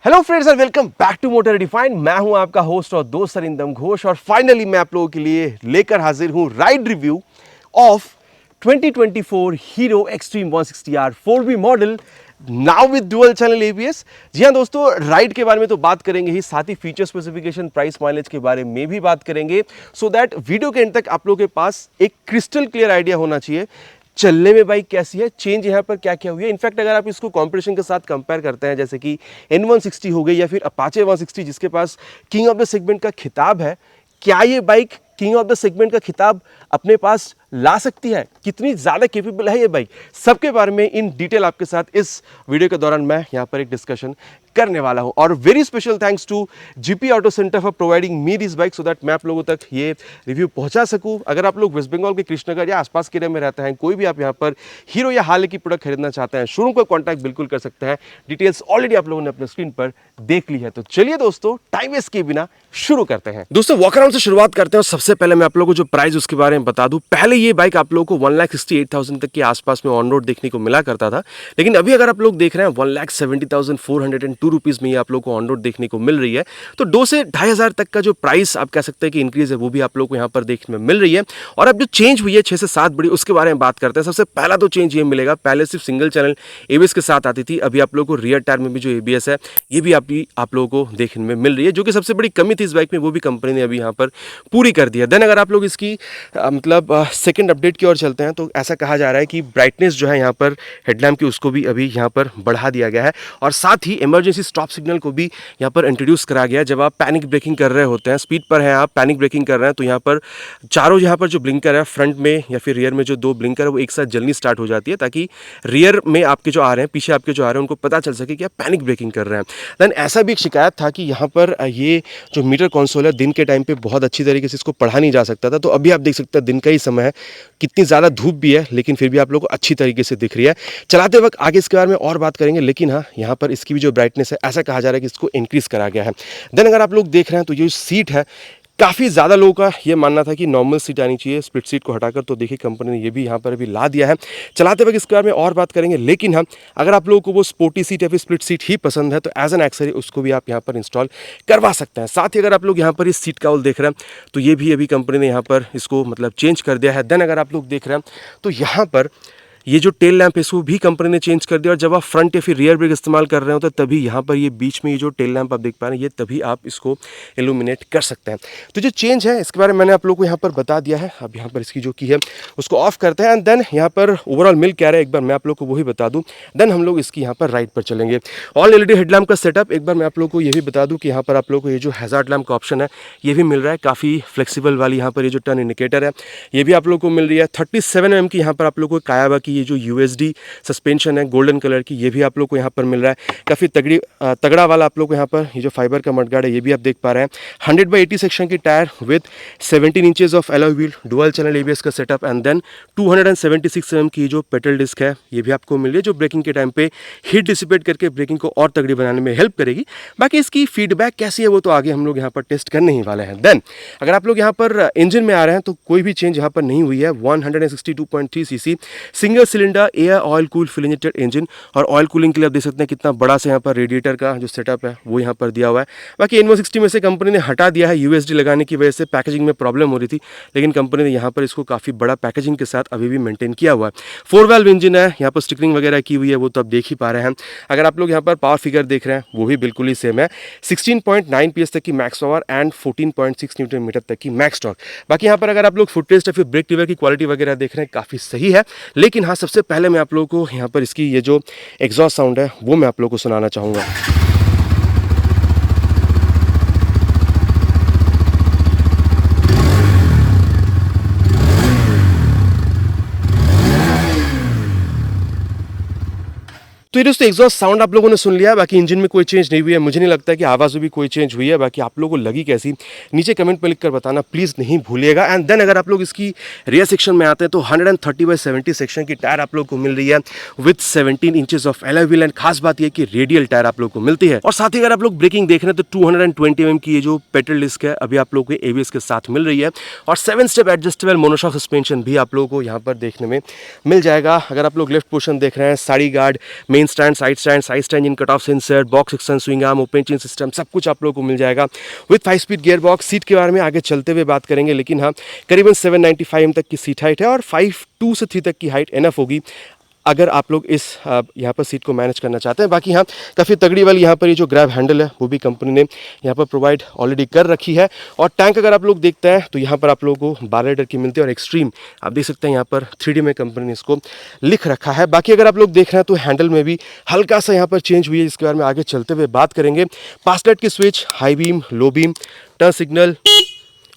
Hello friends and welcome back to Motor Refined. मैं हूं आपका होस्ट और दोस्त अरिंदम घोष और फाइनली मैं आप लोगों के लिए लेकर हाजिर हूं ride review of 2024 Hero Xtreme 160R 4V model now with dual channel ABS. जी हां दोस्तों, राइड के बारे में तो बात करेंगे ही, साथ ही फीचर स्पेसिफिकेशन, प्राइस, माइलेज के बारे में भी बात करेंगे, सो दैट वीडियो के एंड तक आप लोगों के पास एक क्रिस्टल क्लियर आइडिया होना चाहिए चलने में बाइक कैसी है, चेंज यहाँ पर क्या क्या हुई है। इनफैक्ट अगर आप इसको कंपटीशन के साथ कंपेयर करते हैं, जैसे कि N160 हो गई या फिर अपाचे 160 जिसके पास किंग ऑफ द सेगमेंट का खिताब है, क्या ये bike king of the segment का खिताब अपने पास ला सकती है, कितनी ज़्यादा केपेबल है ये बाइक, सबके बारे में इन डिटेल आपके साथ इस वीडियो के दौरान मैं यहाँ पर एक डिस्कशन करने वाला हूँ। और very special thanks to GP auto centre for providing me this bike, so that मैं आप लोगों तक ये रिव्यू पहुँचा सकूँ। अगर आप लोग वेस्ट बंगाल के कृष्णनगर या आसपास के एरिया में रहते हैं, कोई भी आप यहाँ पर हीरो या हार्ले की प्रोडक्ट खरीदना चाहते हैं, शोरूम को कॉन्टैक्ट बिल्कुल कर सकते हैं। डिटेल्स ऑलरेडी आप लोगों ने अपने स्क्रीन पर देख ली है। तो चलिए दोस्तों, टाइम वेस्ट किए बिना शुरू करते हैं। दोस्तों वॉक अराउंड से शुरुआत करते हैं। सबसे पहले मैं आप लोगों को जो प्राइस उसके बारे में बता दूं। पहले ये बाइक आप लोगों को 1,68,000 तक के आसपास में ऑन रोड देखने को मिला करता था, लेकिन अभी अगर आप लोग देख रहे हैं 1,70,402 रुपीज में ये आप लोग को ऑन रोड देखने को मिल रही है। तो 2 से 2,500 तक का जो प्राइस आप कह सकते हैं कि इंक्रीज है, वो भी आप लोग को यहाँ पर देखने में मिल रही है। और अब जो चेंज हुई है 6 से 7 बड़ी, उसके बारे में बात करते हैं। सबसे पहला तो चेंज ये मिलेगा, पहले सिर्फ सिंगल चैनल एबीएस के साथ आती थी, अभी आप लोग को रियर टायर में भी जो एबीएस है ये भी आप लोगों को देखने में मिल रही है, जो कि सबसे बड़ी कमी थी इस बाइक में, वो भी कंपनी ने अभी यहाँ पर पूरी कर दी है। देन अगर आप लोग इसकी सेकंड अपडेट की ओर चलते हैं, तो ऐसा कहा जा रहा है कि ब्राइटनेस जो है यहाँ पर हेडलैम्प की, उसको भी अभी यहाँ पर बढ़ा दिया गया है। और साथ ही इमरजेंसी स्टॉप सिग्नल को भी यहाँ पर इंट्रोड्यूस करा गया है। जब आप पैनिक ब्रेकिंग कर रहे होते हैं, स्पीड पर हैं आप, पैनिक ब्रेकिंग कर रहे हैं, तो यहाँ पर चारों यहाँ पर जो ब्लिंकर है फ्रंट में या फिर रियर में, जो 2 ब्लिंकर है वो एक साथ जलनी स्टार्ट हो जाती है, ताकि रियर में आपके जो आ रहे हैं, पीछे आपके जो आ रहे हैं, उनको पता चल सके कि आप पैनिक ब्रेकिंग कर रहे हैं। देन ऐसा भी एक शिकायत था कि यहाँ पर ये जो मीटर कंसोल है, दिन के टाइम पे बहुत अच्छी तरीके से इसको पढ़ा नहीं जा सकता था। तो अभी आप देख सकते हैं दिन का ही समय है, कितनी ज़्यादा धूप भी है, लेकिन फिर भी आप लोग को अच्छी तरीके से दिख रही है। चलाते वक्त आगे इसके बारे में और बात करेंगे, लेकिन हाँ, यहाँ पर इसकी भी जो ब्राइटनेस है, ऐसा कहा जा रहा है कि इसको इंक्रीज़ करा गया है। देन अगर आप लोग देख रहे हैं, तो ये सीट है, काफ़ी ज़्यादा लोगों का ये मानना था कि नॉर्मल सीट आनी चाहिए, स्प्लिट सीट को हटाकर, तो देखिए कंपनी ने ये भी यहाँ पर अभी ला दिया है। चलाते वक्त इसके बारे में और बात करेंगे, लेकिन हाँ, अगर आप लोगों को वो स्पोर्टी सीट या फिर स्प्लिट सीट ही पसंद है, तो एज एन एक्सेसरी उसको भी आप यहाँ पर इंस्टॉल करवा सकते हैं। साथ ही अगर आप लोग यहाँ पर इस सीट काउल देख रहे हैं, तो ये भी अभी कंपनी ने यहाँ पर इसको चेंज कर दिया है। देन अगर आप लोग देख रहे हैं, तो यहाँ पर ये जो टेल लैंप है, इसको भी कंपनी ने चेंज कर दिया। और जब आप फ्रंट या फिर रियर ब्रेक इस्तेमाल कर रहे हो, तो तभी यहाँ पर ये बीच में ये जो टेल लैंप आप देख पा रहे हैं, ये तभी आप इसको इल्यूमिनेट कर सकते हैं। तो जो चेंज है इसके बारे में मैंने आप लोगों को यहाँ पर बता दिया है। अब यहाँ पर इसकी जो की है उसको ऑफ करते हैं, एंड देन यहाँ पर ओवरऑल मिल क्या रहा है एक बार मैं आप लोग को वही बता दूँ। देन हम लोग इसकी यहाँ पर राइड पर चलेंगे। ऑल एलईडी हेडलैम्प का सेटअप एक बार मैं आप लोग को ये भी बता दूँ कि यहाँ पर आप लोग को ये जो हैजार्ड लैम्प का ऑप्शन है ये भी मिल रहा है, काफ़ी फ्लेक्सिबल वाली यहाँ पर ये जो टर्न इंडिकेटर है ये भी आप लोग को मिल रही है। 37 mm की यहाँ पर आप लोग को कायाबा की ये जो यूएसडी सस्पेंशन है गोल्डन कलर की, ये भी आप लोग को यहाँ पर मिल रहा है। काफ़ी तगड़ा वाला आप लोग को यहाँ पर ये जो फाइबर का मडगार्ड है ये भी आप देख पा रहे हैं। 100/80 सेक्शन की tyre with 17 inches of alloy wheel, dual channel ABS का सेटअप, एंड देन 276 mm की जो पेडल डिस्क है ये भी आपको मिल रही है, जो ब्रेकिंग के टाइम पे हीट डिसिपेट करके ब्रेकिंग को और तगड़ी बनाने में हेल्प करेगी। बाकी इसकी फीडबैक कैसी है वो तो आगे हम लोग यहाँ पर टेस्ट करने ही वाले हैं। देन अगर आप लोग यहाँ पर इंजन में आ रहे हैं, तो कोई भी चेंज यहाँ पर नहीं हुई है। 162.3 CC single cylinder air oil cool full injected engine, और ऑयल कूलिंग के लिए आप देख सकते हैं कितना बड़ा से यहाँ पर रेडिएटर का जो सेटअप है वो यहाँ पर दिया हुआ है। बाकी N160 में से कंपनी ने हटा दिया है, यूएसडी लगाने की वजह से पैकेजिंग में प्रॉब्लम हो रही थी, लेकिन कंपनी ने यहाँ पर इसको काफ़ी बड़ा पैकेजिंग के साथ अभी भी मेंटेन किया हुआ है। 4 वाल्व इंजन है, यहाँ पर स्टिकरिंग वगैरह की हुई है, वो तो आप देख ही पा रहे हैं। अगर आप लोग यहाँ पर पावर फिगर देख रहे हैं वो भी बिल्कुल ही सेम है, 16.9 PS तक की max power and 14.6 newton metre तक की मैक्स टॉर्क। बाकी यहाँ पर अगर आप लोग फुट टेस्ट या फिर ब्रेक लीवर की क्वालिटी वगैरह देख रहे हैं, काफ़ी सही है। लेकिन हाँ, सबसे पहले मैं आप लोगों को यहाँ पर इसकी ये जो एग्जॉस्ट साउंड है वो मैं आप लोगों को सुनाना चाहूँगा। तो ये दोस्तों एग्जॉस्ट साउंड आप लोगों ने सुन लिया। बाकी इंजन में कोई चेंज नहीं हुई है, मुझे नहीं लगता कि आवाज़ में भी कोई चेंज हुई है। बाकी आप लोगों को लगी कैसी, नीचे कमेंट में लिखकर बताना प्लीज़ नहीं भूलिएगा। एंड देन अगर आप लोग इसकी रियर सेक्शन में आते हैं, तो 130/70 सेक्शन की टायर आप लोग को मिल रही है with 17 inches of alloy wheel, and खास बात यह कि रेडियल टायर आप लोग को मिलती है। और साथ ही अगर आप लोग ब्रेकिंग देख रहे हैं, तो 220 mm की ये जो पेडल डिस्क है अभी आप लोग को एबीएस के साथ मिल रही है, और 7 स्टेप एडजस्टेबल मोनोशॉक सस्पेंशन भी आप लोगों को यहाँ पर देखने में मिल जाएगा। अगर आप लोग लेफ्ट पोर्शन देख रहे हैं, sari guard, main stand, side stand, in cut off sensor, box extension, swing arm, open chain system, सब कुछ आप लोगों को मिल जाएगा with 5 speed gear box. Seat के बारे में आगे चलते हुए बात करेंगे, लेकिन हाँ, करीबन 795 mm तक की सीट हाइट है और 5'2" से 3 तक की हाइट एनफ होगी अगर आप लोग इस यहाँ पर सीट को मैनेज करना चाहते हैं। बाकी हाँ, काफ़ी तगड़ी वाली यहाँ पर ये जो ग्रैब हैंडल है वो भी कंपनी ने यहाँ पर प्रोवाइड ऑलरेडी कर रखी है। और टैंक अगर आप लोग देखते हैं तो यहाँ पर आप लोगों को 12 लीटर की मिलती है और एक्सट्रीम आप देख सकते हैं यहाँ पर 3D में कंपनी ने इसको लिख रखा है। बाकी अगर आप लोग देख रहे हैं तो हैंडल में भी हल्का सा यहाँ पर चेंज हुई है, इसके बारे में आगे चलते हुए बात करेंगे। पास लाइट की switch, high beam, low beam, turn signal,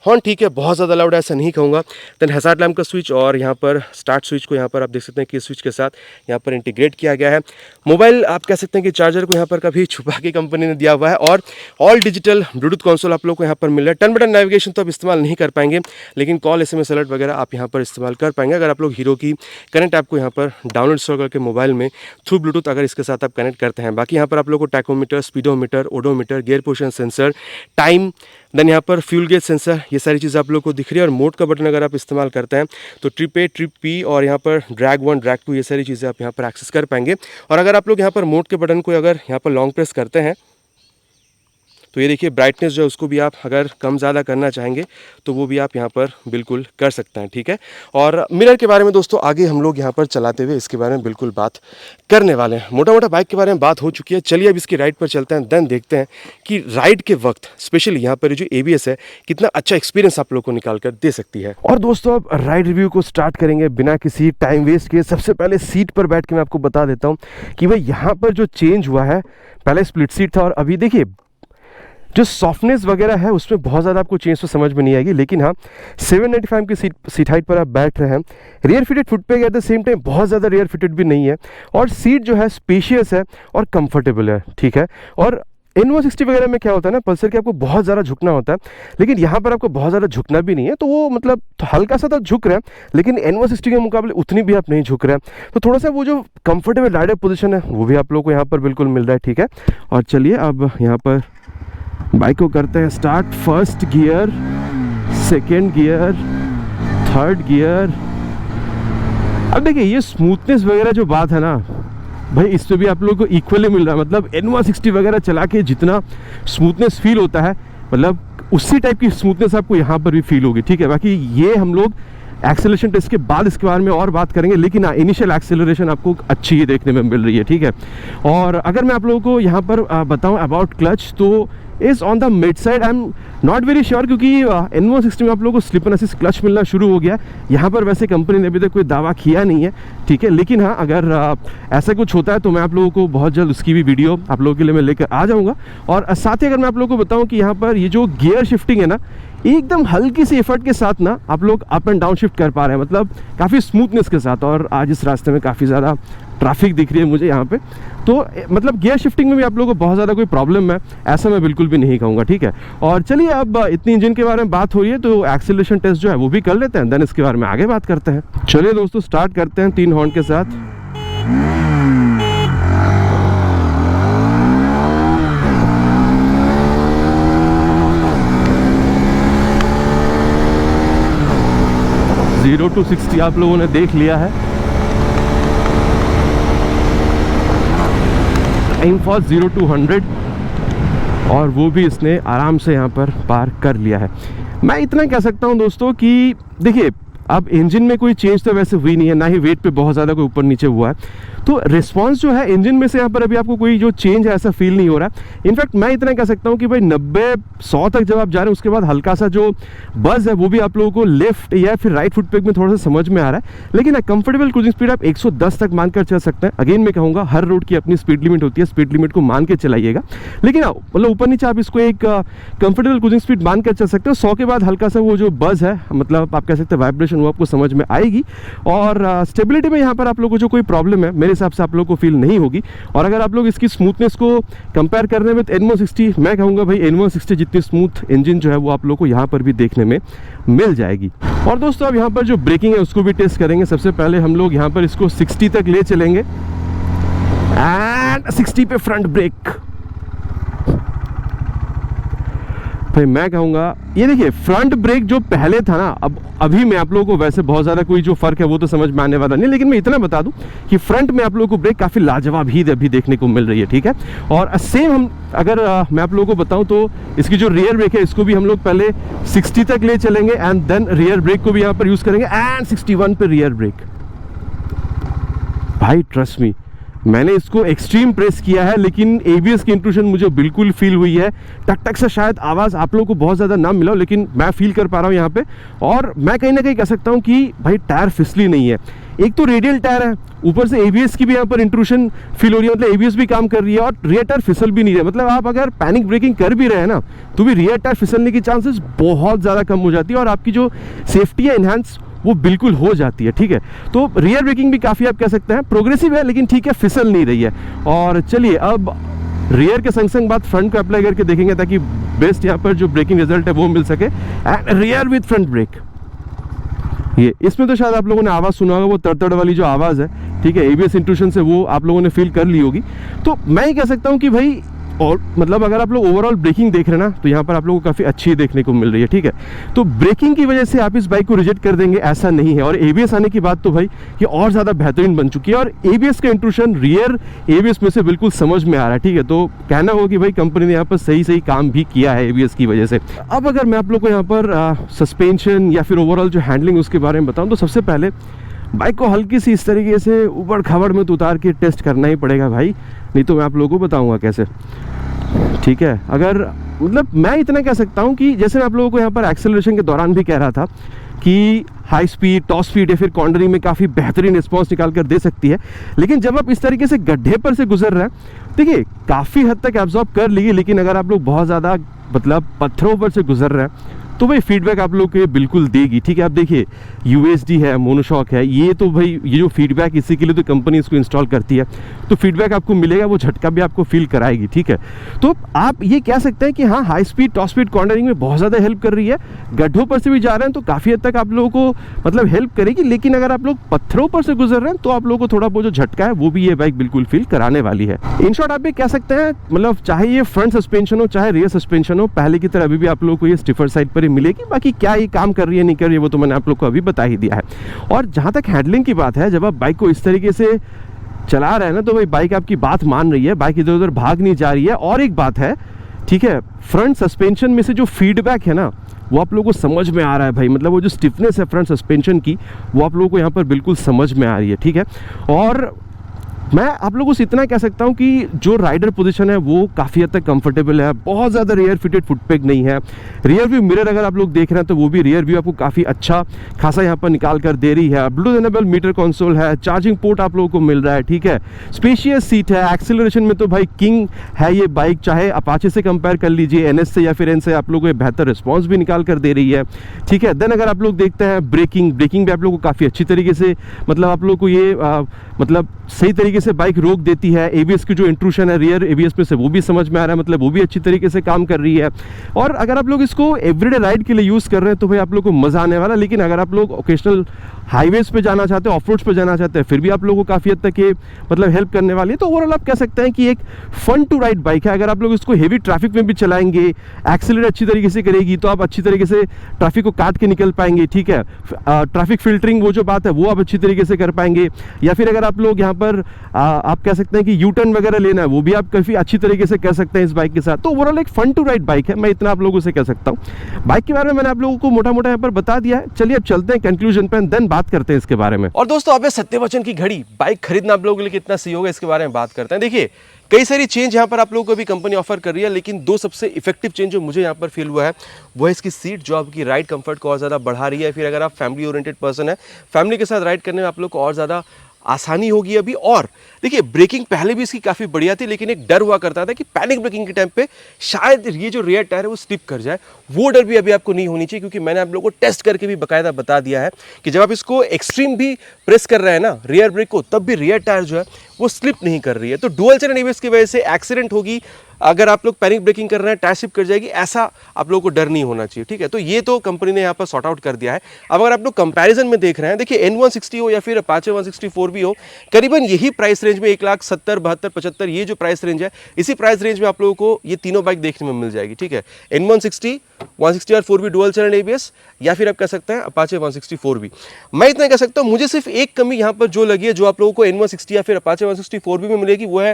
horn ठीक है, बहुत ज़्यादा लाउड ऐसा नहीं कहूँगा। देन हैजार्ड लैम्प का स्विच और यहाँ पर स्टार्ट स्विच को यहाँ पर आप देख सकते हैं कि स्विच के साथ यहाँ पर इंटीग्रेट किया गया है। मोबाइल आप कह सकते हैं कि चार्जर को यहाँ पर कभी छुपा के कंपनी ने दिया हुआ है और ऑल डिजिटल ब्लूटूथ कंसोल आप लोग को यहाँ पर मिल रहा है। टर्न बटन नेविगेशन तो आप इस्तेमाल नहीं कर पाएंगे, लेकिन कॉल, SMS अलर्ट वगैरह आप यहाँ पर इस्तेमाल कर पाएंगे अगर आप लोग हीरो की कनेक्ट ऐप को यहाँ पर डाउनलोड इंस्टॉल करके मोबाइल में थ्रू ब्लूटूथ अगर इसके साथ आप कनेक्ट करते हैं। बाकी यहाँ पर आप लोग को tachometer, speedometer, odometer, gear position sensor, time, then यहाँ पर फ्यूल गेज सेंसर, ये सारी चीज़ें आप लोग को दिख रही है। और मोड का बटन अगर आप इस्तेमाल करते हैं तो ट्रिप A, ट्रिप P और यहाँ पर ड्रैग 1, ड्रैग 2, ये सारी चीज़ें आप यहाँ पर एक्सेस कर पाएंगे। और अगर आप लोग यहाँ पर मोड के बटन को अगर यहाँ पर लॉन्ग प्रेस करते हैं तो ये देखिए ब्राइटनेस जो है उसको भी आप अगर कम ज़्यादा करना चाहेंगे तो वो भी आप यहाँ पर बिल्कुल कर सकते हैं, ठीक है। और मिरर के बारे में दोस्तों आगे हम लोग यहाँ पर चलाते हुए इसके बारे में बिल्कुल बात करने वाले हैं। मोटा मोटा बाइक के बारे में बात हो चुकी है, चलिए अब इसकी राइड पर चलते हैं। देन देखते हैं कि राइड के वक्त स्पेशली यहाँ पर जो ABS है कितना अच्छा एक्सपीरियंस आप लोग को निकाल कर दे सकती है। और दोस्तों अब राइड रिव्यू को स्टार्ट करेंगे बिना किसी टाइम वेस्ट के। सबसे पहले सीट पर बैठ के मैं आपको बता देता हूँ कि भाई यहाँ पर जो चेंज हुआ है, पहले स्प्लिट सीट था और अभी देखिए जो सॉफ्टनेस वगैरह है उसमें बहुत ज़्यादा आपको चेंज तो समझ में नहीं आएगी, लेकिन हाँ 795 की सीट हाइट पर आप बैठ रहे हैं। रियर फिटेड फुट पे एट द सेम टाइम बहुत ज़्यादा रियर फिटेड भी नहीं है और सीट जो है स्पेशियस है और कंफर्टेबल है, ठीक है। और N160 वगैरह में क्या होता है ना, पल्सर के आपको बहुत ज़्यादा झुकना होता है, लेकिन यहाँ पर आपको बहुत ज़्यादा झुकना भी नहीं है, तो वो मतलब तो हल्का सा तो झुक रहे हैं, लेकिन N160 के मुकाबले उतनी भी आप नहीं झुक रहे हैं। तो थोड़ा सा वो जो कंफर्टेबल राइडर पोजीशन है वो भी आप लोग को यहाँ पर बिल्कुल मिल रहा है, ठीक है। और चलिए अब यहाँ पर बाइक को करते हैं start. First gear, second gear, third gear. अब देखिए ये स्मूथनेस वगैरह जो बात है ना भाई, इस पे भी आप लोगों को इक्वली मिल रहा है। मतलब N160 वगैरह चला के जितना स्मूथनेस फील होता है, मतलब उसी टाइप की स्मूथनेस आपको यहाँ पर भी फील होगी, ठीक है। बाकी ये हम लोग एक्सेलरेशन टेस्ट के बाद इसके बारे में और बात करेंगे, लेकिन इनिशियल एक्सेलरेशन आपको अच्छी ही देखने में मिल रही है, ठीक है। और अगर मैं आप लोगों को यहाँ पर बताऊँ अबाउट क्लच, तो is on the mid side. I am not very sure, क्योंकि N160 में आप लोगों को स्लिप एंड असिस्ट क्लच मिलना शुरू हो गया। यहाँ पर वैसे कंपनी ने अभी तक कोई दावा किया नहीं है, ठीक है। लेकिन हाँ, अगर ऐसा कुछ होता है तो मैं आप लोगों को बहुत जल्द उसकी भी वीडियो आप लोगों के लिए मैं लेकर आ जाऊँगा। और साथ ही अगर मैं आप लोगों को बताऊँ कि यहाँ पर ये जो गियर शिफ्टिंग है ना, एकदम हल्की सी एफर्ट के साथ ना आप लोग अप एंड डाउन शिफ्ट कर पा रहे हैं, मतलब काफ़ी स्मूथनेस के साथ। और आज इस रास्ते में काफ़ी ज़्यादा ट्रैफिक दिख रही है मुझे यहाँ पे, तो मतलब गियर शिफ्टिंग में भी आप लोगों को बहुत ज़्यादा कोई प्रॉब्लम है ऐसा मैं बिल्कुल भी नहीं कहूँगा, ठीक है। और चलिए अब इतनी इंजन के बारे में बात हो रही है तो एक्सेलरेशन टेस्ट जो है वो भी कर लेते हैं, देन इसके बारे में आगे बात करते हैं। चलिए दोस्तों स्टार्ट करते हैं 3 हॉर्न के साथ। जीरो टू 60 आप लोगों ने देख लिया है। टाइम फॉर 0 to 100 और वो भी इसने आराम से यहाँ पर पार कर लिया है। मैं इतना कह सकता हूँ दोस्तों कि देखिए अब इंजन में कोई चेंज तो वैसे हुई नहीं है, ना ही वेट पे बहुत ज़्यादा कोई ऊपर नीचे हुआ है, तो रिस्पांस जो है इंजन में से यहाँ पर अभी आपको कोई जो चेंज है ऐसा फील नहीं हो रहा है। इनफैक्ट मैं इतना कह सकता हूँ कि भाई 90-100 तक जब आप जा रहे हैं उसके बाद हल्का सा जो बज़ है वो भी आप लोगों को लेफ्ट या फिर राइट फुट पेग में थोड़ा सा समझ में आ रहा है। लेकिन कंफर्टेबल क्रूजिंग स्पीड आप 110 तक मानकर चल सकते हैं। अगेन मैं कहूँगा हर रोड की अपनी स्पीड लिमिट होती है, स्पीड लिमिट को मान के चलाइएगा, लेकिन मतलब ऊपर नीचे आप इसको एक कंफर्टेबल क्रूजिंग स्पीड मान कर चल सकते हो। 100 के बाद हल्का सा वो जो बज़ है, मतलब आप कह सकते हैं वाइब्रेशन, वो आपको समझ में आएगी। और स्टेबिलिटी में यहाँ पर आप लोगों को जो कोई प्रॉब्लम है मेरे हिसाब से आप लोगों को फील नहीं होगी। और अगर आप लोग इसकी स्मूथनेस को कंपेयर कर रहे हैं विद N160, मैं कहूँगा भाई N160 जितनी स्मूथ इंजन जो है वो आप लोग को यहाँ पर भी देखने में मिल जाएगी। और दोस्तों अब यहाँ पर जो ब्रेकिंग है उसको भी टेस्ट करेंगे। सबसे पहले हम लोग यहाँ पर इसको 60 तक ले चलेंगे एंड 60 पे फ्रंट ब्रेक। भाई मैं कहूँगा ये देखिए फ्रंट ब्रेक जो पहले था ना, अब अभी मैं आप लोगों को वैसे बहुत ज़्यादा कोई जो फ़र्क है वो तो समझ में आने वाला नहीं, लेकिन मैं इतना बता दूं कि फ्रंट में आप लोगों को ब्रेक काफ़ी लाजवाब ही अभी देखने को मिल रही है, ठीक है। और सेम हम अगर मैं आप लोगों को बताऊं तो इसकी जो रियर ब्रेक है इसको भी हम लोग पहले 60 तक ले चलेंगे एंड देन रियर ब्रेक को भी यहाँ पर यूज़ करेंगे एंड 61 पे रियर ब्रेक। भाई ट्रस्ट मी, मैंने इसको एक्सट्रीम प्रेस किया है लेकिन एबीएस की इंट्रूशन मुझे बिल्कुल फील हुई है। टक टक से शायद आवाज़ आप लोगों को बहुत ज़्यादा ना मिला हो, लेकिन मैं फील कर पा रहा हूँ यहाँ पे। और मैं कहीं ना कहीं कह सकता हूँ कि भाई टायर फिसली नहीं है। एक तो रेडियल टायर है, ऊपर से एबीएस की भी यहाँ पर इंट्रूशन फील हो रही है, मतलब एबीएस भी काम कर रही है और रियर टायर फिसल भी नहीं रहा। मतलब आप अगर पैनिक ब्रेकिंग कर भी रहे हैं ना तो भी रियर टायर फिसलने की चांसेस बहुत ज़्यादा कम हो जाती है और आपकी जो सेफ्टी है इन्हांस वो बिल्कुल हो जाती है, ठीक है। तो रियर ब्रेकिंग भी काफ़ी आप कह सकते हैं प्रोग्रेसिव है, लेकिन ठीक है फिसल नहीं रही है। और चलिए अब रियर के संग संग बात फ्रंट को अप्लाई करके देखेंगे ताकि बेस्ट यहाँ पर जो ब्रेकिंग रिजल्ट है वो मिल सके। And rear with front brake, ये इसमें तो शायद आप लोगों ने आवाज़ सुना होगा, वो तड़तड़ वाली जो आवाज़ है, ठीक है, एबीएस इंट्रूशन से वो आप लोगों ने फील कर ली होगी। तो मैं ही कह सकता हूँ कि भाई और मतलब अगर आप लोग ओवरऑल ब्रेकिंग देख रहे हैं ना तो यहाँ पर आप लोगों को काफ़ी अच्छी देखने को मिल रही है, ठीक है। तो ब्रेकिंग की वजह से आप इस बाइक को रिजेक्ट कर देंगे ऐसा नहीं है। और एबीएस आने की बात तो भाई ये और ज़्यादा बेहतरीन बन चुकी है और एबीएस का इंट्रूशन रियर एबीएस में से बिल्कुल समझ में आ रहा है, ठीक है। तो कहना होगा कि भाई कंपनी ने यहाँ पर सही सही काम भी किया है एबीएस की वजह से। अब अगर मैं आप लोग को यहाँ पर सस्पेंशन या फिर ओवरऑल जो हैंडलिंग उसके बारे में बताऊँ तो सबसे पहले बाइक को हल्की सी इस तरीके से ऊबड़ खाबड़ में तो उतार के टेस्ट करना ही पड़ेगा भाई, नहीं तो मैं आप लोगों को बताऊंगा कैसे, ठीक है। अगर मतलब मैं इतना कह सकता हूं कि जैसे मैं आप लोगों को यहाँ पर एक्सेलरेशन के दौरान भी कह रहा था कि हाई स्पीड, टॉप स्पीड या फिर कॉर्नरिंग में काफ़ी बेहतरीन रिस्पॉन्स निकाल कर दे सकती है, लेकिन जब आप इस तरीके से गड्ढे पर से गुजर रहे हैं देखिए काफ़ी हद तक एब्जॉर्ब कर लीजिए, लेकिन अगर आप लोग बहुत ज़्यादा मतलब पत्थरों पर से गुजर रहे हैं तो भाई फीडबैक आप लोग को ये बिल्कुल देगी, ठीक है। आप देखिए यूएसडी है, मोनोशॉक है, ये तो भाई ये जो फीडबैक इसी के लिए तो कंपनी इसको इंस्टॉल करती है, तो फीडबैक आपको मिलेगा, वो झटका भी आपको फील कराएगी, ठीक है। तो आप ये कह सकते हैं कि हाँ high speed, top speed cornering में बहुत ज़्यादा हेल्प कर रही है। गड्ढों पर से भी जा रहे हैं तो काफ़ी हद तक आप लोगों को मतलब हेल्प करेगी, लेकिन अगर आप लोग पत्थरों पर से गुजर रहे हैं तो आप लोगों को थोड़ा बहुत जो झटका है वो भी ये बाइक बिल्कुल फील कराने वाली है। इन शॉर्ट आप ये कह सकते हैं मतलब चाहे ये फ्रंट सस्पेंशन हो चाहे रियर सस्पेंशन हो, पहले की तरह अभी भी आप लोगों को ये स्टिफर साइड पर ही मिलेगी। बाकी क्या ये काम कर रही है नहीं कर रही है वो तो मैंने आप लोग को अभी बता ही दिया है। और जहां तक हैंडलिंग की बात है, जब आप बाइक को इस तरीके से चला रहे हैं ना तो भाई बाइक आपकी बात मान रही है, बाइक इधर उधर भाग नहीं जा रही है। और एक बात है, ठीक है, फ्रंट सस्पेंशन में से जो फीडबैक है ना वो आप लोगों को समझ में आ रहा है भाई, मतलब वो जो स्टिफनेस है फ्रंट सस्पेंशन की वो आप लोगों को यहाँ पर बिल्कुल समझ में आ रही है, ठीक है। और मैं आप लोगों से इतना कह सकता हूं कि जो राइडर पोजीशन है वो काफ़ी हद तक कंफर्टेबल है, बहुत ज़्यादा रियर फिटेड फुटपैग नहीं है। रियर व्यू मिरर अगर आप लोग देख रहे हैं तो वो भी रियर व्यू आपको काफ़ी अच्छा खासा यहाँ पर निकाल कर दे रही है। ब्लूटूथ इनेबल मीटर कंसोल है, चार्जिंग पोर्ट आप लोगों को मिल रहा है, ठीक है। स्पेशियस सीट है, एक्सेलरेशन में तो भाई किंग है ये बाइक, चाहे अपाचे से कंपेयर कर लीजिए, एनएस से या फिर एन से आप लोगों को बेहतर रिस्पॉन्स भी निकाल कर दे रही है, ठीक है। देन अगर आप लोग देखते हैं ब्रेकिंग भी आप लोग को काफ़ी अच्छी तरीके से मतलब आप लोग को ये मतलब सही तरीके से बाइक रोक देती है। एबीएस की जो इंट्रूशन है रियर एबीएस में से वो भी समझ में आ रहा है, मतलब वो भी अच्छी तरीके से काम कर रही है। और अगर आप लोग इसको एवरीडे राइड के लिए यूज़ कर रहे हैं तो भाई आप लोग को मज़ा आने वाला। लेकिन अगर आप लोग ओकेशनल हाईवेज पे जाना चाहते हैं, ऑफ रोड्स पे जाना चाहते हैं, फिर भी आप लोगों को काफ़ी हद तक ये मतलब हेल्प करने वाली है। तो ओवरऑल आप कह सकते हैं कि एक फन टू राइड बाइक है। अगर आप लोग इसको हेवी ट्रैफिक में भी चलाएंगे, एक्सीलरेट अच्छी तरीके से करेगी तो आप अच्छी तरीके से ट्रैफिक को काट के निकल पाएंगे, ठीक है। ट्रैफिक फिल्टरिंग वो जो बात है वो आप अच्छी तरीके से कर पाएंगे। या फिर अगर आप लोग यहाँ पर आप कह सकते हैं कि यू टर्न वगैरह लेना है वो भी आप काफ़ी अच्छी तरीके से कर सकते हैं इस बाइक के साथ। तो ओवरऑल एक फन टू राइड बाइक है, मैं इतना आप लोगों से कह सकता हूँ। बाइक के बारे में मैंने आप लोगों को मोटा मोटा यहाँ पर बता दिया है। चलिए अब चलते हैं कंक्लूजन पे, देन बात करते हैं इसके बारे में। और दोस्तों अब सत्यवचन की घड़ी बाइक खरीदना आप लोगों के लिए कितना सही होगा इसके बारे में बात करते हैं। देखिए कई सारी चेंज यहाँ पर आप लोगों को भी कंपनी ऑफर कर रही है, लेकिन दो सबसे इफेक्टिव चेंज जो मुझे यहाँ पर फील हुआ है वो है इसकी सीट, जो आपकी राइड कंफर्ट को और ज़्यादा बढ़ा रही है। फिर अगर आप फैमिली ओरिएंटेड पर्सन है, फैमिली के साथ राइड करने में आप लोग को और ज़्यादा आसानी होगी अभी। और देखिए ब्रेकिंग पहले भी इसकी काफ़ी बढ़िया थी, लेकिन एक डर हुआ करता था कि पैनिक ब्रेकिंग के टाइम पे शायद ये जो रियर टायर है वो स्लिप कर जाए। वो डर भी अभी आपको नहीं होनी चाहिए, क्योंकि मैंने आप लोगों को टेस्ट करके भी बाकायदा बता दिया है कि जब आप इसको एक्सट्रीम भी प्रेस कर रहे हैं ना रियर ब्रेक को, तब भी रियर टायर जो है वो स्लिप नहीं कर रही है। तो डुअल चैनल एबीएस की वजह से एक्सीडेंट होगी अगर आप लोग पैनिक ब्रेकिंग कर रहे हैं टायर स्लिप कर जाएगी, ऐसा आप लोगों को डर नहीं होना चाहिए, ठीक है। तो ये तो कंपनी ने यहाँ पर सॉर्ट आउट कर दिया है। अब अगर आप लोग कंपैरिजन में देख रहे हैं, देखिए N160 हो या फिर अपाचे 164 भी हो, करीबन यही प्राइस रेंज में 1,70,000, 72, 75 ये जो प्राइस रेंज है, इसी प्राइस रेंज में आप लोगों को ये तीनों बाइक देखने में मिल जाएगी, ठीक है। N160, 160R4V dual channel ABS, या फिर आप कह सकते हैं अपाचे 164V। मैं इतना कह सकता हूँ, मुझे सिर्फ एक कमी यहाँ पर जो लगी है, जो आप लोगों को N160 या फिर अपाचे 164V में मिलेगी, वो है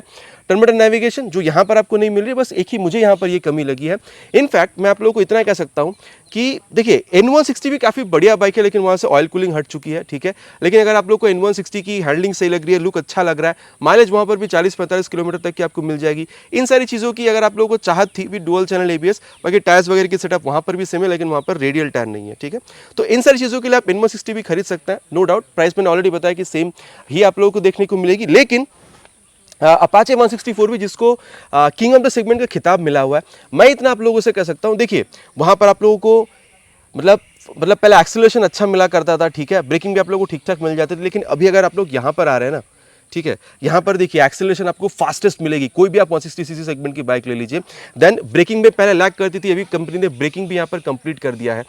टर्न बटन नेविगेशन, जो यहाँ पर आपको नहीं मिल रही है। बस एक ही मुझे यहाँ पर ये कमी लगी है। इनफैक्ट मैं आप लोगों को इतना कह सकता हूँ कि देखिए N160 भी काफ़ी बढ़िया बाइक है, लेकिन वहाँ से ऑयल कूलिंग हट चुकी है, ठीक है। लेकिन अगर आप लोग को N160 की हैंडलिंग सही लग रही है, लुक अच्छा लग रहा है, माइलेज वहाँ पर भी 40-45 किलोमीटर तक की आपको मिल जाएगी, इन सारी चीज़ों की अगर आप लोगों को चाहत थी भी डुअल चैनल ABS, बाकी टायर्स वगैरह की सेटअप वहाँ पर भी सेम है, लेकिन वहाँ पर रेडियल टायर नहीं है, ठीक है। तो इन सारी चीज़ों के लिए आप N160 भी खरीद सकते हैं, नो डाउट। प्राइस मैंने ऑलरेडी बताया कि सेम ही आप लोगों को देखने को मिलेगी, लेकिन अपाचे 164 भी, जिसको किंग ऑफ द सेगमेंट का खिताब मिला हुआ है, मैं इतना आप लोगों से कह सकता हूँ, देखिए वहाँ पर आप लोगों को मतलब पहले एक्सेलरेशन अच्छा मिला करता था, ठीक है, ब्रेकिंग भी आप लोगों को ठीक ठाक मिल जाती थी, लेकिन अभी अगर आप लोग यहाँ पर आ रहे हैं ना, ठीक है, यहाँ पर देखिए एक्सेलरेशन आपको फास्टेस्ट मिलेगी, कोई भी आप 160cc सेगमेंट की बाइक ले लीजिए। देन ब्रेकिंग में पहले लैग करती थी, अभी कंपनी ने ब्रेकिंग भी यहाँ पर कंप्लीट कर दिया है।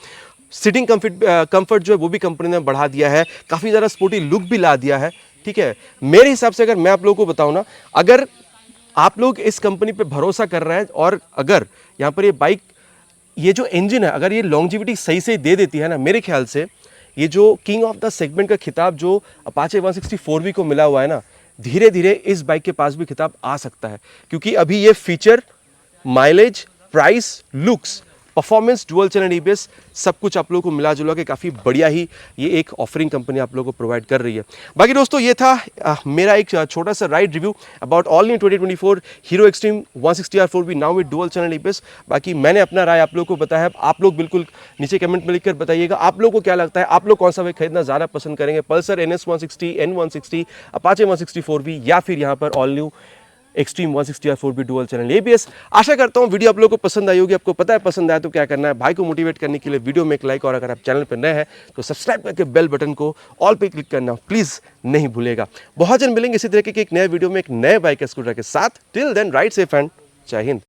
सिटिंग कंफर्ट जो है वो भी कंपनी ने बढ़ा दिया है, काफ़ी ज़्यादा स्पोर्टी लुक भी ला दिया है, ठीक है। मेरे हिसाब से अगर मैं आप लोगों को बताऊँ ना, अगर आप लोग इस कंपनी पे भरोसा कर रहे हैं और अगर यहाँ पर ये बाइक, ये जो इंजन है, अगर ये लॉन्जिविटी सही से दे देती है ना, मेरे ख्याल से ये जो किंग ऑफ द सेगमेंट का खिताब जो अपाचे 164V को मिला हुआ है ना, धीरे धीरे इस बाइक के पास भी खिताब आ सकता है, क्योंकि अभी ये feature, mileage, price, looks, performance, dual channel ABS, सब कुछ आप लोगों को मिला जुला के काफ़ी बढ़िया ही ये एक ऑफरिंग कंपनी आप लोगों को प्रोवाइड कर रही है। बाकी दोस्तों ये था मेरा एक छोटा सा ride review about all new 2024 Hero extreme 160R4V now with dual channel ABS। बाकी मैंने अपना राय आप लोगों को बताया है, आप लोग बिल्कुल नीचे कमेंट में लिखकर बताइएगा आप लोगों को क्या लगता है, आप लोग कौन सा बाइक खरीदना ज़्यादा पसंद करेंगे, Pulsar NS 160, N160, Apache 164V, या फिर यहाँ पर all new extreme 160R4V dual channel ABS। आशा करता हूँ वीडियो आप लोगों को पसंद आई होगी। आपको पता है पसंद आया तो क्या करना है, भाई को मोटिवेट करने के लिए वीडियो में एक लाइक, और अगर आप चैनल पर नए हैं तो सब्सक्राइब करके बेल बटन को ऑल पे क्लिक करना प्लीज़ नहीं भूलेगा। बहुत जल्द मिलेंगे इसी तरीके के एक नए वीडियो में एक नए बाइक स्कूटर के साथ। Till then ride safe and जय हिंद।